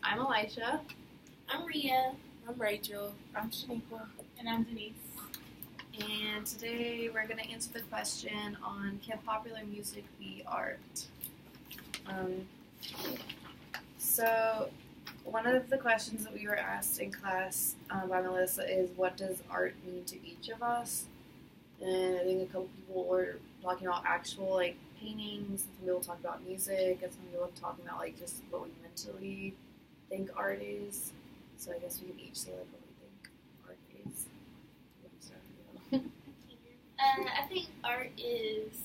I'm Elisha. I'm Ria. I'm Rachel. I'm Shaniqua. And I'm Denise. And today we're going to answer the question on can popular music be art? So one of the questions that we were asked in class by Melissa is what does art mean to each of us? And I think a couple people were talking about actual like paintings, some people talk about music, and some people are talking about like just what we mentally think art is. So I guess we can each say like what we think art is. I think art is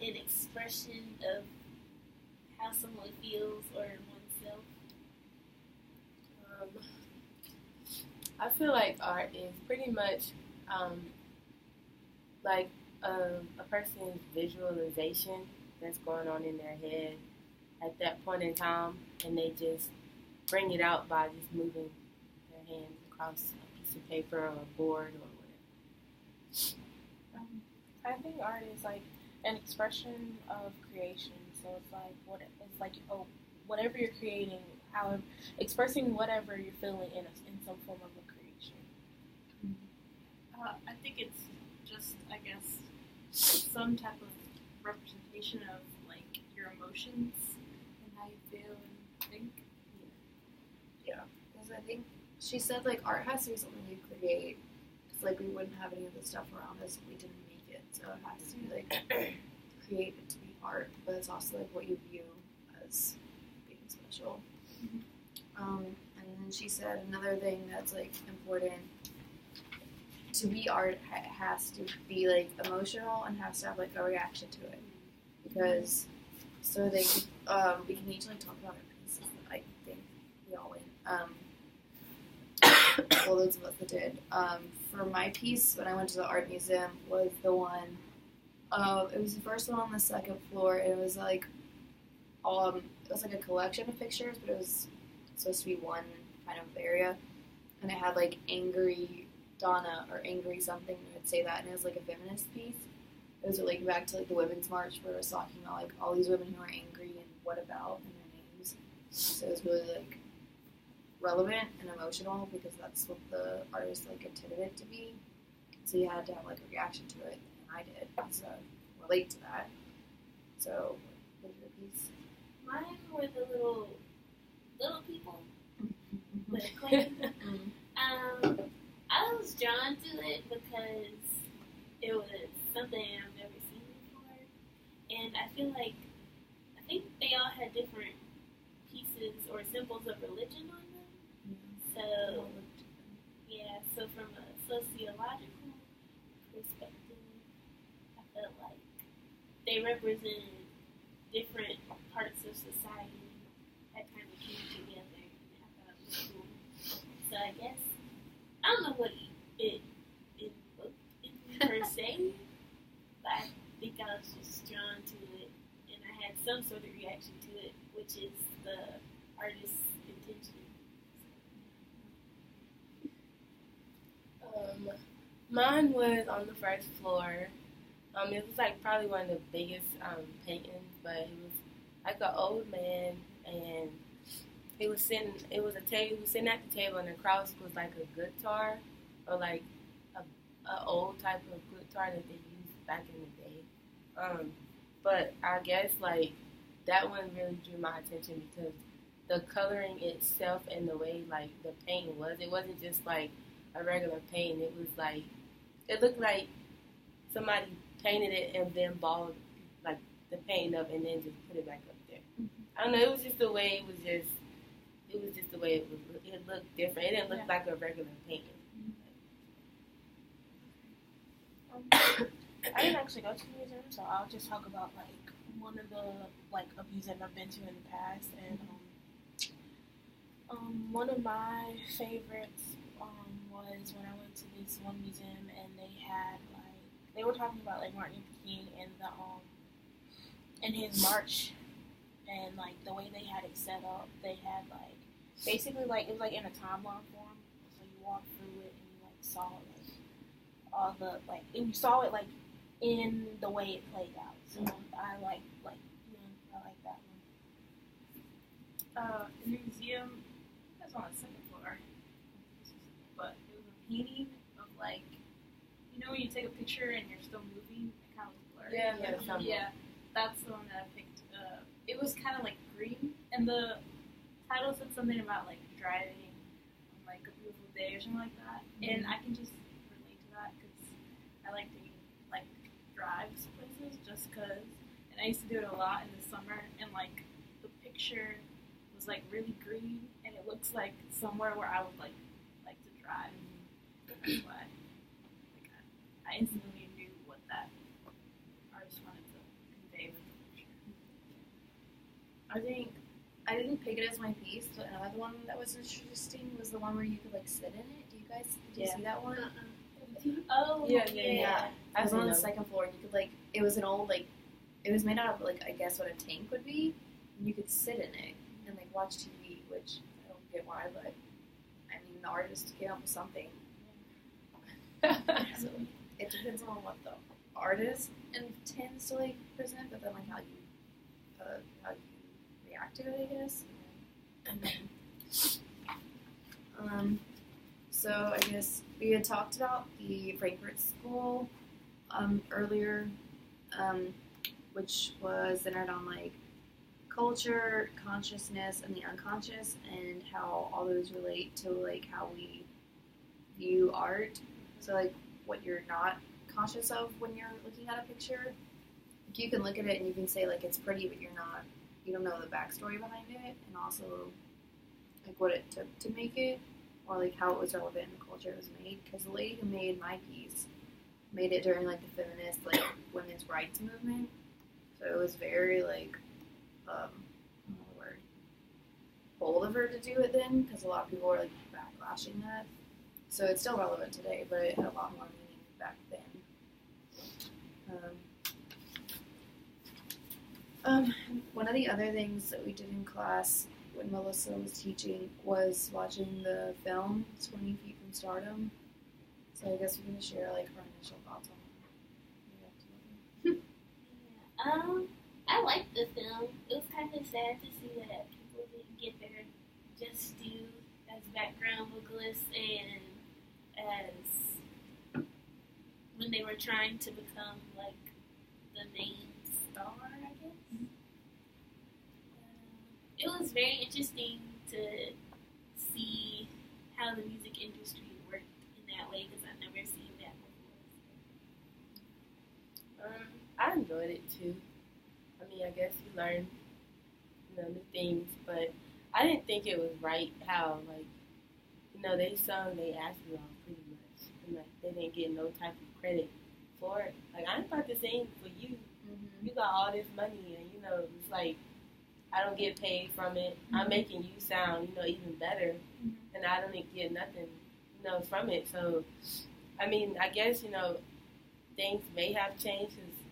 an expression of how someone feels or oneself. I feel like art is pretty much like a person's visualization that's going on in their head at that point in time, and they just bring it out by just moving their hands across a piece of paper or a board or whatever. I think art is like an expression of creation. So it's like whatever you're creating, however, expressing whatever you're feeling in some form of a creation. I think it's just, I guess, some type of representation of like your emotions and how you feel and think. Yeah, because I think she said like art has to be something you create. Because like we wouldn't have any of the stuff around us if we didn't make it. So it has to be like created to be art, but it's also like what you view as being special. And then she said another thing that's like important to be art has to be like emotional and has to have like a reaction to it, because so they we can each like talk about our pieces that I think we all went. Well, those of us that did. For my piece, when I went to the art museum, was the one. It was the first one on the second floor. And it was like, it was like a collection of pictures, but it was supposed to be one kind of area, and it had like angry Donna or angry something. I would say that, and it was like a feminist piece. It was related back to like the Women's March, where it was talking about like all these women who are angry and what about and their names. So it was really like relevant and emotional because that's what the artist like intended it to be. So you had to have like a reaction to it, and I did. So relate to that. So what was your piece? Mine were the little people with a queen. I was drawn to it because it was something I've never seen before, and I think they all had different pieces or symbols of religion on them. So yeah, so from a sociological perspective, I felt like they represented different parts of society that kind of came together, and I thought it was cool. So I guess I don't know what it looked per se, but I think I was just drawn to it, and I had some sort of reaction to it, which is the artist's intention. Mine was on the first floor. It was like probably one of the biggest paintings, but it was like an old man, and he was sitting. It was a table. He was sitting at the table, and across was like a guitar, or like a old type of guitar that they used back in the day. But I guess like that one really drew my attention because the coloring itself and the way like the paint was. It wasn't just like a regular paint. It was like it looked like somebody painted it and then balled like the paint up and then just put it back up there. I don't know. It was just the way it was just. It was just the way it was. It looked different. It didn't look like a regular painting. I didn't actually go to the museum, so I'll just talk about like one of the like a museum I've been to in the past, and one of my favorites was when I went to this one museum, and they were talking about like Martin Luther King and and his march, and like the way they had it set up. They had like basically like it was like in a timeline form, so you walked through it and you like saw like all the like and you saw it like in the way it played out. So I like that one. In the museum, was on the second floor, but it was a painting of like, you know, when you take a picture and you're still moving, it kind of looks blurry. Yeah. That's the one that I picked. It was kind of like green, and the title said something about like driving on like a beautiful day or something like that. And I can just relate to that because I like to like drives places just cause. And I used to do it a lot in the summer, and like the picture was like really green, and it looks like somewhere where I would like to drive. That's why like, I instantly knew what that artist wanted to convey with the picture. I think I didn't pick it as my piece, but another one that was interesting was the one where you could like sit in it. Did you see that one? Oh, Yeah. It was on the second floor, and you could like, it was an old like, it was made out of like, I guess what a tank would be, and you could sit in it and like watch TV, which I don't get why, but I mean the artist came up with something. So it depends on what the artist intends to like present, but then like how you react to it, I guess. And then, so I guess we had talked about the Frankfurt School earlier, which was centered on like culture, consciousness, and the unconscious, and how all those relate to like how we view art. So like what you're not conscious of when you're looking at a picture. Like, you can look at it and you can say like it's pretty, but you don't know the backstory behind it, and also like what it took to make it, or like how it was relevant in the culture it was made. Because the lady who made my piece made it during like the feminist like women's rights movement, so it was very like I don't know the word, bold of her to do it then, because a lot of people were like backlashing that. So it's still relevant today, but it had a lot more meaning back then. One of the other things that we did in class when Melissa was teaching was watching the film 20 Feet from Stardom. So I guess we're going to share like our initial thoughts on it. I liked the film. It was kind of sad to see that people didn't get their just due as background vocalists and as when they were trying to become like the main star, I guess. It was very interesting to see how the music industry worked in that way because I've never seen that before. I enjoyed it too. I mean, I guess you learn, new things, but I didn't think it was right how, like, they sung they asses off pretty much, and like they didn't get no type of credit for it. Like, I'm about to sing for you. You got all this money, and it's like I don't get paid from it. I'm making you sound, even better, and I don't get nothing, from it. So, I mean, I guess things may have changed. 'Cause,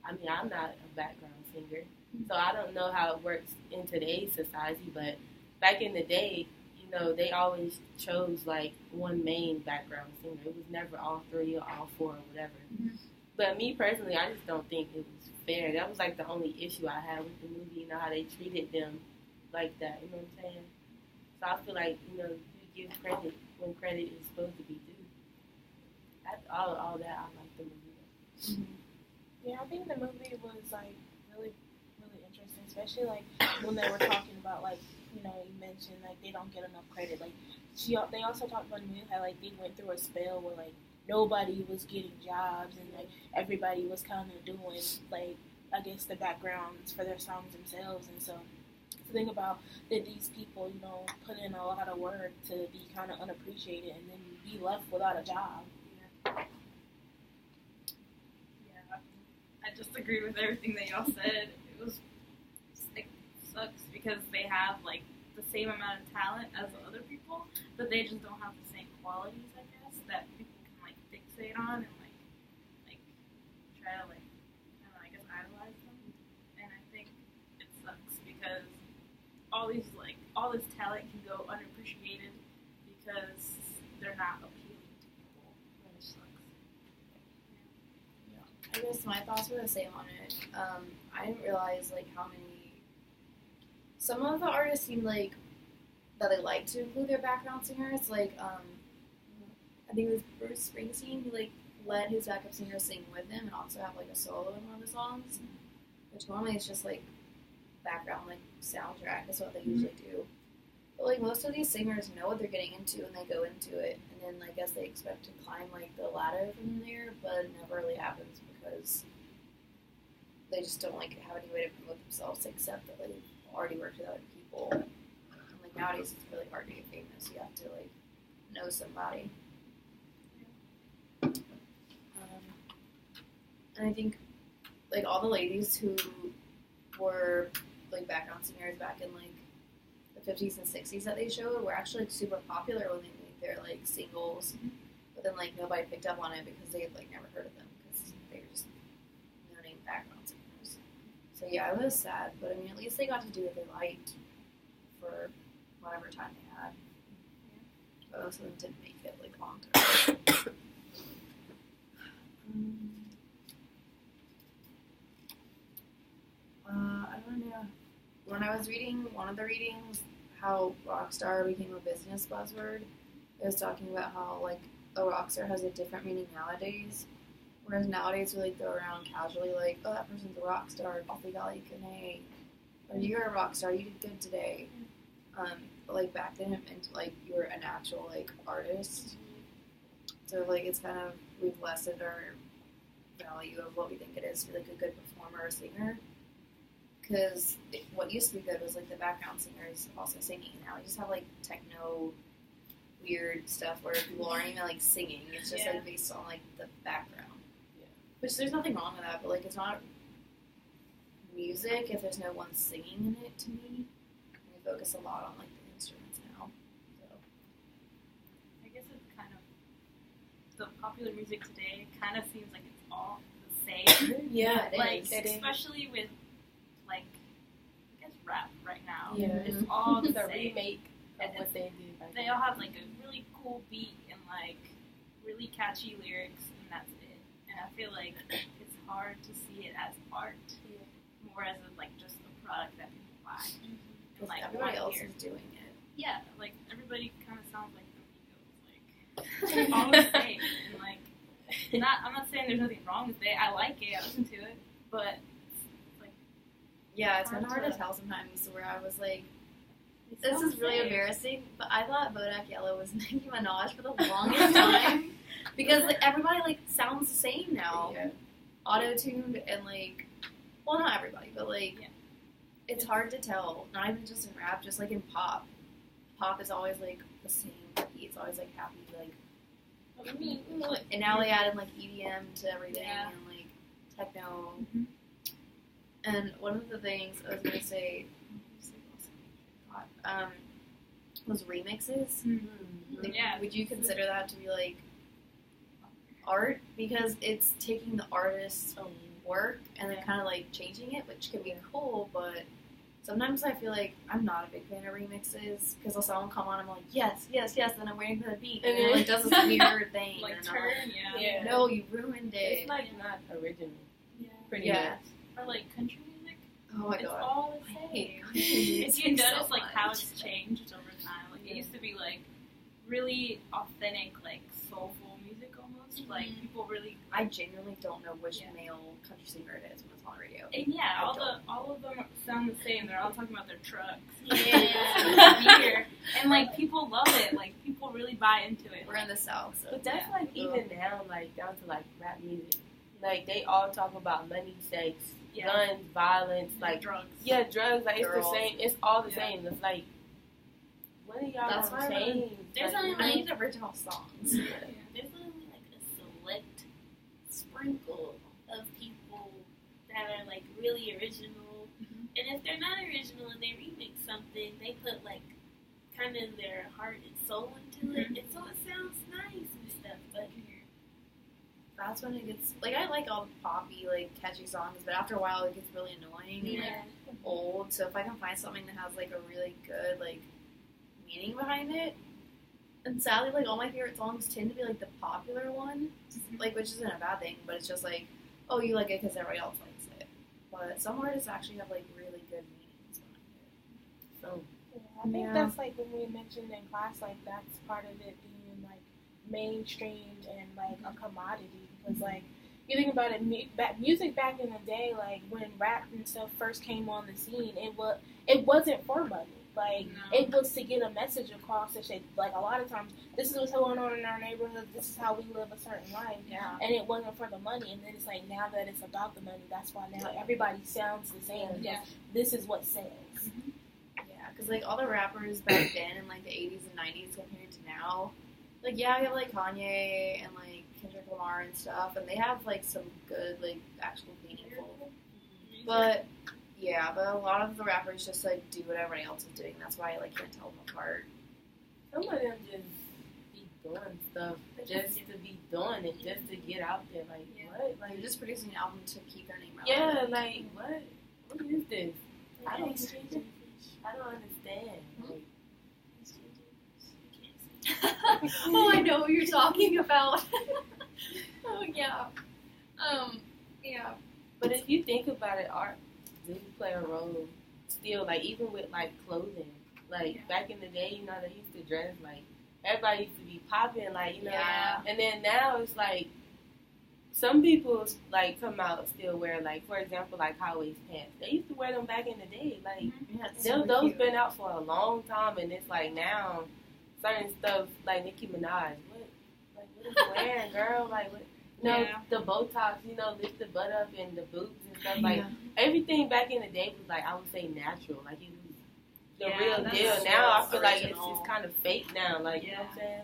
I mean, I'm not a background singer, so I don't know how it works in today's society. But back in the day, they always chose like one main background singer. It was never all three or all four or whatever. But me personally, I just don't think it was fair. That was like the only issue I had with the movie. How they treated them like that. You know what I'm saying? So I feel like you give credit when credit is supposed to be due. All that I like the movie. Yeah, I think the movie was like really, really interesting, especially like when they were talking about like you mentioned like they don't get enough credit. Like they also talked about the movie how like they went through a spell where like nobody was getting jobs and like everybody was kind of doing like I guess the backgrounds for their songs themselves, and so to think about that these people put in a lot of work to be kind of unappreciated and then be left without a job. I just agree with everything that y'all said. It sucks because they have like the same amount of talent as the other people, but they just don't have the same qualities, I guess, that people can like fixate on and like try to like I don't know, I guess idolize them. And I think it sucks because all this talent can go unappreciated because they're not appealing to people, which sucks. I guess my thoughts were the same on it. I didn't realize like how many. Some of the artists seemed like that they like to include their background singers. Like, I think it was Bruce Springsteen who like let his backup singer sing with him and also have like a solo in one of the songs, which normally is just like background like soundtrack is what they usually do. But like most of these singers know what they're getting into and they go into it, and then I guess they expect to climb like the ladder from there, but it never really happens because they just don't like have any way to promote themselves except that like they've already worked with other people. And like nowadays it's really hard to get famous. You have to like know somebody. And I think like all the ladies who were like background singers back in like the 50s and 60s that they showed were actually like super popular when they made their like singles, but then like nobody picked up on it because they had like never heard of them because they were just no-name background singers. So yeah, it was sad, but I mean at least they got to do what they liked for whatever time they had. But most of them didn't make it like long term. I don't know. When I was reading one of the readings, how rockstar became a business buzzword, it was talking about how like a rockstar has a different meaning nowadays. Whereas nowadays we like throw around casually like, oh, that person's a rockstar, coffee golly canay, or you're a rockstar, you did good today. But like back then it meant like you were an actual like artist. So like it's kind of we've lessened our value of what we think it is to be like a good performer or singer. Because what used to be good was like the background singers also singing. Now we just have like techno weird stuff where people aren't even like singing. It's just like based on like the background. Yeah. Which there's nothing wrong with that, but like it's not music if there's no one singing in it to me. We focus a lot on like the instruments now. So I guess it's kind of the popular music today kind of seems like it's all the same. Yeah, it like is. especially with like I guess rap right now. Yeah. It's all the The same. remake of what they did back They then. all have like a really cool beat and like really catchy lyrics, and that's it. And I feel like it's hard to see it as art, more as a, like just a product that people buy. And, because like everybody one else year. is doing it. Yeah, like everybody kind of sounds like the Migos, like all the same. And like, I'm not saying there's nothing wrong with it. I like it. I listen to it, but Yeah, it's kind of Hard hard to to- tell sometimes where I was like, it this sounds is really the same. embarrassing, but I thought Bodak Yellow was Nicki Minaj for the longest time because like everybody like sounds the same now, Yeah. auto-tuned and like, well, not everybody, but like, Yeah. it's hard to tell. Not even just in rap, just like in pop. Pop is always like the same beat. It's always like happy, like, and now they added like EDM to everything Yeah. and like techno. Mhm. And one of the things I was gonna say, was remixes. Like, Yeah. would you consider that to be like art? Because it's taking the artist's work and then kind of like changing it, which can be cool. But sometimes I feel like I'm not a big fan of remixes because a song will come on, I'm like, yes, yes, yes, then I'm waiting for the beat, and then it like does this weird thing, Like and I'm turn, like, yeah. no, you ruined it. It's like not original. Yeah. Pretty Yeah. much. Or like country music. Oh my It's god. all the I same. hate country music If you so notice like how much. it's changed over time, like Yeah. it used to be like really authentic, like soulful music almost. Like people really I genuinely don't know which Yeah. male country singer it is when it's on the radio. and yeah, I all of them sound the same. They're all talking about their trucks. Yeah. Beer. And like people love it. Like people really buy into it. We're in the South, so But that's Yeah. like even now, like down to like rap music. Like they all talk about money, sex, Yeah. guns, violence, like like drugs. yeah, drugs. Like it's Girls. the same. It's all the Yeah. same. It's like what are y'all That's why saying? there's Like, only I need original songs. There's only like a select sprinkle of people that are like really original, and if they're not original and they remix something, they put like kind of their heart and soul into it, and so it sounds nice and stuff. But That's when it gets like I like all the poppy, like catchy songs, but after a while it gets really annoying and yeah, like old. So if I can find something that has like a really good like meaning behind it, and sadly like all my favorite songs tend to be like the popular one, like which isn't a bad thing, but it's just like, oh, you like it because everybody else likes it. But some artists actually have like really good meanings behind it. So Yeah, I think Yeah. that's like when we mentioned in class, like that's part of it being like mainstreamed and like a commodity. Because like you think about it, music back in the day, like when rap and stuff first came on the scene, it wasn't for money. Like No. it was to get a message across. That said, like a lot of times, this is what's going on in our neighborhood. This is how we live a certain life. Yeah. And it wasn't for the money. And then it's like now that it's about the money, that's why now everybody sounds the same. Because Yeah. this is what sells. Yeah, because like all the rappers back then in like the 80s and 90s compared to now, like yeah, we have like Kanye and like Kendrick Lamar and stuff, and they have like some good like actual meaningful. But yeah, but a lot of the rappers just like do what everybody else is doing. That's why I like can't tell them apart. Some of them just be doing stuff just to be doing it, just to get out there. Like, Yeah. what? Like Like, they're just producing an album to keep their name relevant. yeah, like, what? What is this? I don't, Extra jellyfish. I don't understand. Like, Oh, I know what you're talking about. Oh yeah. Yeah. but if you think about it, art do play a role still. Like, even with like clothing, like Yeah. back in the day, you know, they used to dress like everybody used to be popping, like, you know. Yeah. And then now it's like some people like come out still wear like, for example, like high waist pants. They used to wear them back in the day, like. Yeah, it's Those, super those cute. been out for a long time, and it's like now certain stuff like Nicki Minaj. What are you wearing, girl? Like, what? No, Yeah. the Botox, you know, lift the butt up and the boobs and stuff. Like Yeah. everything back in the day was like, I would say natural, like it was the Yeah, real that's deal. so Now I feel like original. it's kind of fake now. Like, you know what I'm saying?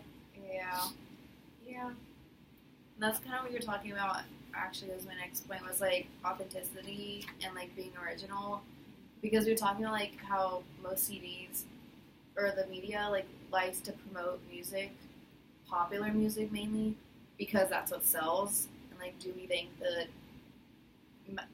Yeah. Yeah. And that's kind of what you're talking about. Actually, was my next point was like authenticity and like being original, because we were talking about like how most CDs or the media like likes to promote music, popular music mainly, because that's what sells. And like, do we think that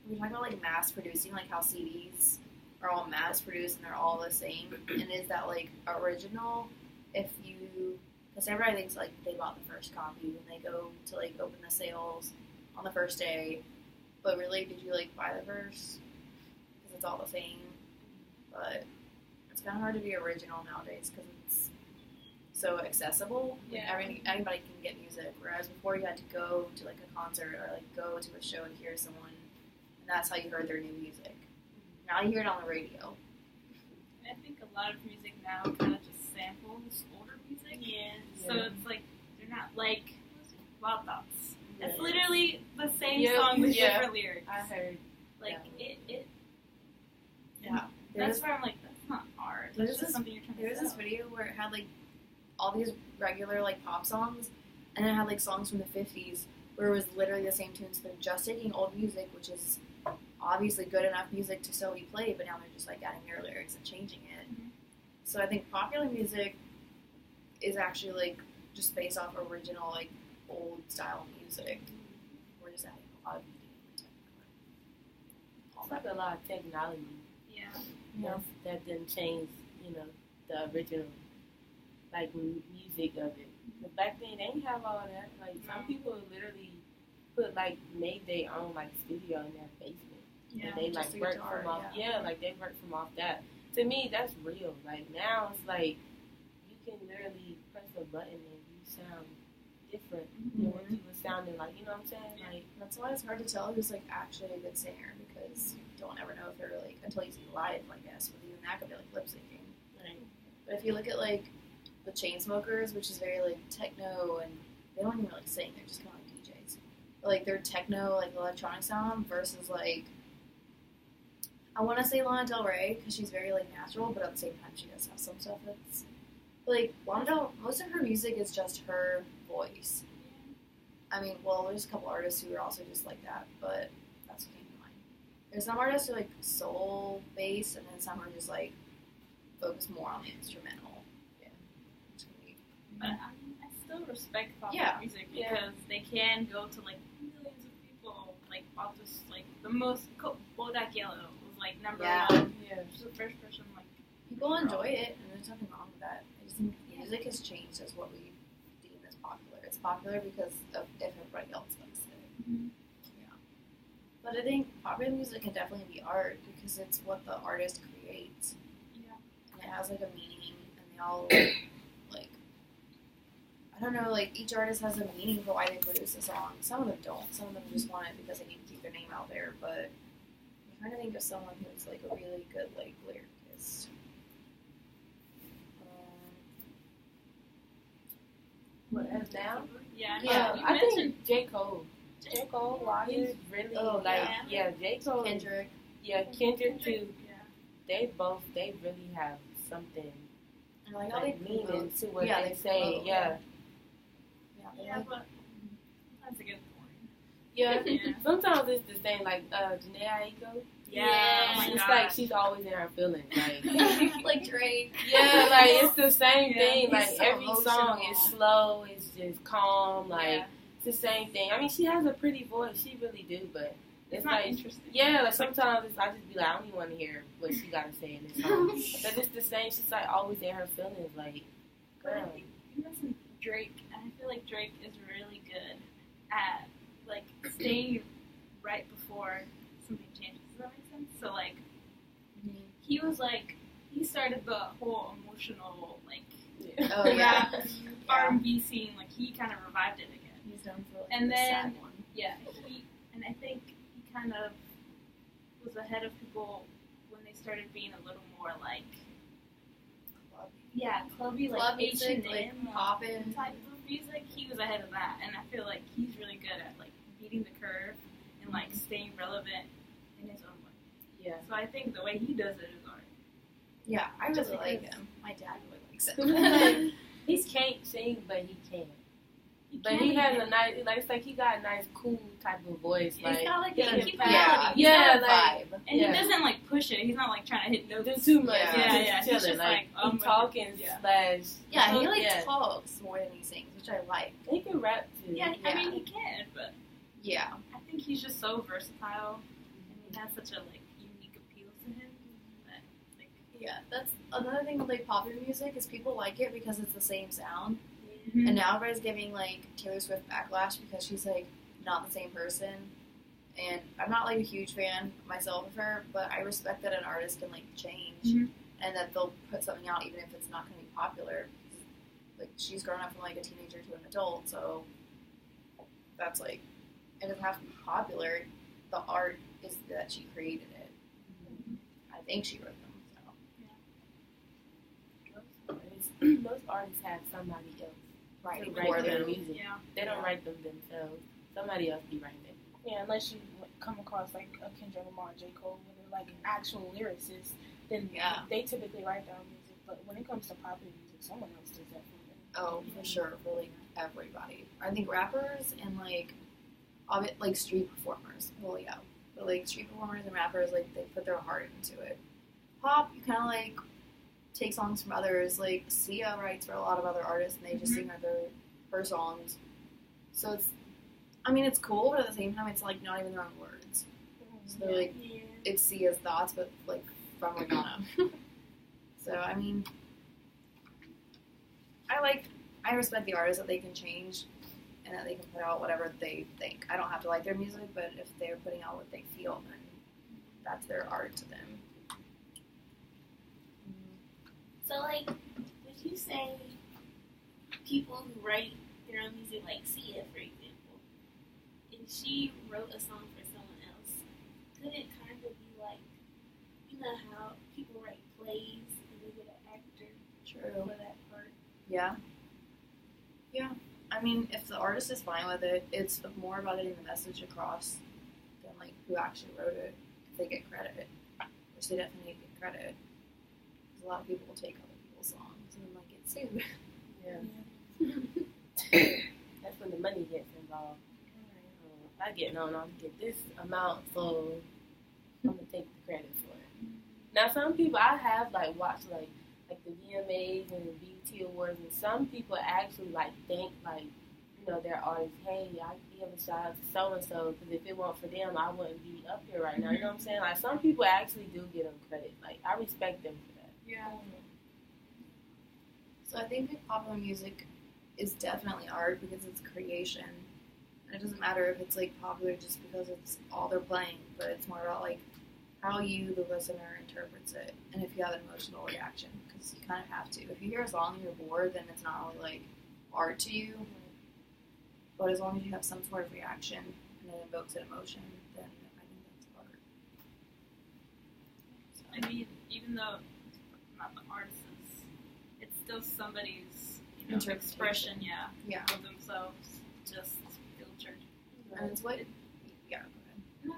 we're talking about like mass producing, like how CDs are all mass produced and they're all the same, and is that like original? If you because everybody thinks like they bought the first copy when they go to like open the sales on the first day, but really, did you like buy the verse? Because it's all the same. But it's kind of hard to be original nowadays because it's so accessible. Like Yeah. anybody can get music, whereas before you had to go to like a concert or like go to a show to hear someone, and that's how you heard their new music. Now you hear it on the radio. I think a lot of music now kind of just samples older music. Yeah. So Yeah. it's like they're not like Wild Thoughts. Yeah. It's literally the same Yeah, song with yeah. different lyrics. I heard. Like Yeah. it. Yeah. That's where I'm like, that's not art. There's That's just this- something you're trying to There was this sell. video where it had like all these regular like pop songs, and then it had like songs from the 50s where it was literally the same tunes. They're just taking old music, which is obviously good enough music to still be played, but now they're just like adding their lyrics and changing it. Mhm. So I think popular music is actually like just based off original like old style music. We're just adding a lot of all It's that. like a lot of technology. Yeah. That didn't change, you know, the original like music of it. But back then they didn't have all that. Like some No. people literally made their own like studio in their basement. Yeah. And they just like a work guitar, from off yeah. like they work from off that. To me that's real. Like now it's like you can literally press a button and you sound different than what you were sounding like, you know what I'm saying? Yeah. Like That's why it's hard to tell who's like actually a good singer, because you don't ever know if they're like until you see live, I guess. But even that could be like lip syncing. Right. But if you look at like the Chainsmokers, which is very like techno, and they don't even really sing; they're just kind of like DJs. But like their techno, like electronic sound versus like I want to say Lana Del Rey because she's very like natural, but at the same time she does have some stuff that's like Lana Del. Most of her music is just her voice. I mean, well, there's a couple artists who are also just like that, but that's what came to mind. There's some artists who are like soul based, and then some are just like focus more on the instrumental. Yeah. Which can be- But I still respect popular Yeah. music Yeah. because they can go to like millions of people. Like off this, like the most Bodak Yellow was like number Yeah. one. yeah. She's the first person like People enjoy it, and there's nothing wrong with that. I just think music has changed as what we deem as popular. It's popular because of if everybody else likes it. Mhm. Yeah. But I think popular music can definitely be art because it's what the artist creates. Yeah. And has like a meaning, and they all like I don't know, like each artist has a meaning for why they produce a song. Some of them don't. Some of them just want it because they need to keep their name out there. But I'm trying to think of someone who's like a really good like lyricist. What as now? Yeah, Yeah, you I mentioned think J. Cole. J. Cole, He's Wise. really Oh, like yeah. J. Cole. Kendrick. Yeah, Kendrick too. Yeah. They really have something And I like how they like meaning promote. to what Yeah, they they say. promote. Yeah. They Yeah, like- but sometimes it gets boring. Yeah. Yeah. Sometimes it's the same, like Janae Aiko. Yeah, oh my It's gosh. like she's always in her feelings. Like like Drake. yeah, like it's the same Yeah, thing. he's Like so every song emotional. is slow, it's just calm, like Yeah. it's the same thing. I mean she has a pretty voice, she really do, but It's it's not like interesting. yeah, like sometimes I just be like, I don't even want to hear what she gotta say in this song. But it's the same, she's like always in her feelings, like But I girl. think you mentioned Drake, and I feel like Drake is really good at like staying right before something changes. Does that make sense? So like he was like he started the whole emotional like Yeah. Oh yeah. rap R&B scene. Like he kind of revived it again. He's known for like And the then- sad one. Yeah, and I think he kind of was ahead of people when they started being a little more like clubby, like Club music, H&M, like poppin'. type of music. He was ahead of that, and I feel like he's really good at like beating the curve and like staying relevant in his own way. Yeah. So I think the way he does it is art. Yeah, I Just really like because- him. My dad really likes Like, him. he can't sing, but he can. He But he has a nice, like it's like he got a nice, cool type of voice. He's Like got like yeah, a keep yeah, melody. yeah, He's got a like vibe. And yeah. he doesn't like push it. He's not like trying to hit notes. do too much. Yeah. He's Yeah, just he's chilling. just like like, he talking yeah. slash. Yeah, he like yeah. talks more than he sings, which I like. He can rap too. Yeah, I Yeah. mean he can, but Yeah. I think he's just so versatile, and he has such a like unique appeal to him. That like Yeah, that's another thing with like popular music is people like it because it's the same sound. Mm-hmm. And now everybody's giving like Taylor Swift backlash because she's like not the same person. And I'm not like a huge fan myself of her, but I respect that an artist can like change Mhm. and that they'll put something out even if it's not going to be popular. Like she's grown up from like a teenager to an adult, so that's like it doesn't have to be popular. The art is that she created it. I think she wrote them. So. Most artists have somebody else Writing to for write their them. music. Yeah. They don't write them themselves. Somebody else be writing it. Yeah, unless you come across like a Kendrick Lamar, J. Cole, where they're like actual lyricists, then Yeah. they typically write their own music. But when it comes to popular music, someone else does that for them. Oh, for sure, for like everybody. I think rappers and like street performers. Well, yeah, but like street performers and rappers, like they put their heart into it. Pop, you kind of like take songs from others. Like Sia writes for a lot of other artists, and they just sing her songs. So it's cool, but at the same time, it's like not even their own words. So they're like Yeah. it's Sia's thoughts, but like from Rihanna. So I mean, I respect the artists that they can change and that they can put out whatever they think. I don't have to like their music, but if they're putting out what they feel, then that's their art to them. So like, would you say people who write their own music, like Sia, for example, if she wrote a song for someone else, could it kind of be like, you know how people write plays and they get an actor True. for that part? Yeah. Yeah. I mean, if the artist is fine with it, it's more about getting the message across than like who actually wrote it. If they get credit, which they definitely get credit, because a lot of people will take other people's songs and then like get sued. Yeah. That's when the money gets involved. If I get known, I'll get this amount, so I'm gonna take the credit for it. Now, some people I have like watched like the VMAs and the BET Awards, and some people actually like think like their artists, hey, I give a shout out to so and so because if it weren't for them, I wouldn't be up here right now. You know what I'm saying? Like some people actually do get them credit. Like I respect them for that. Yeah. So I think that popular music is definitely art because it's creation. And it doesn't matter if it's like popular just because it's all they're playing, but it's more about like how you, the listener, interprets it and if you have an emotional reaction. Because because you kind of have to. If you hear a song and you're bored, then it's not really like art to you. But as long as you have some sort of reaction and it invokes an emotion, then I think that's art. So, I mean, even though not the artist is, it's still somebody's expression, yeah. of themselves, just filtered. And it's what, yeah. Go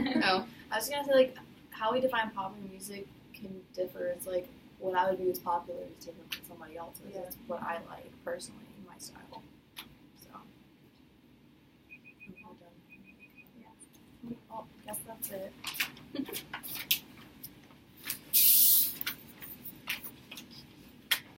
No. ahead. Oh, I was gonna say like how we define popular music can differ. It's like what I would view as popular is different from somebody else's. Yeah. It's what I like personally in my style. So. Well, I guess that's it.